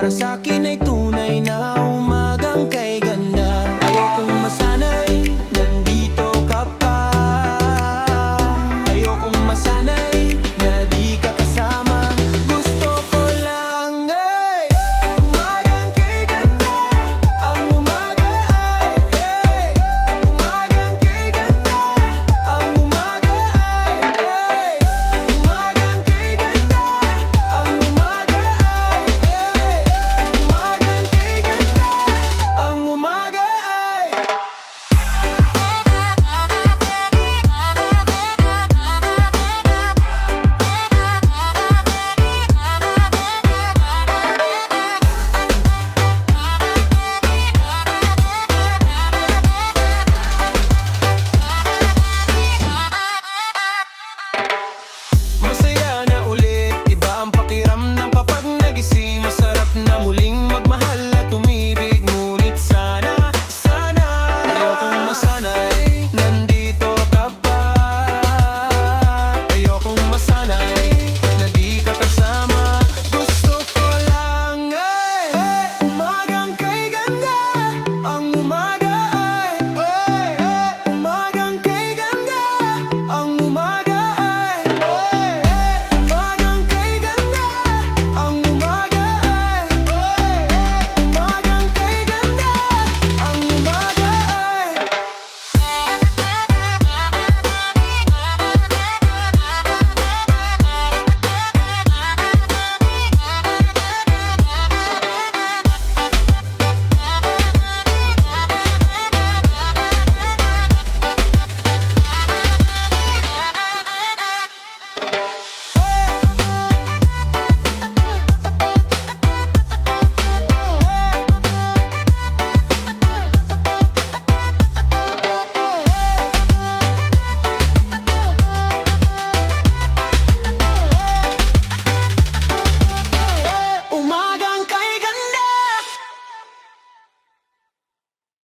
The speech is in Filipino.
para sa'kin ay tunay na umagang kay ganda. Ayokong masanay, nandito ka pa. Ayokong masanay, na di ka kasama. Gusto ko lang ay umagang kay ganda. Ang umaga ay umagang kay ganda. Ang umaga ay umagang kay ganda. Ang umaga ay umagang kay ganda. Ang umaga ay masaya na ulit. Iba ang pakiramdam kapag nagising. Masarap na muling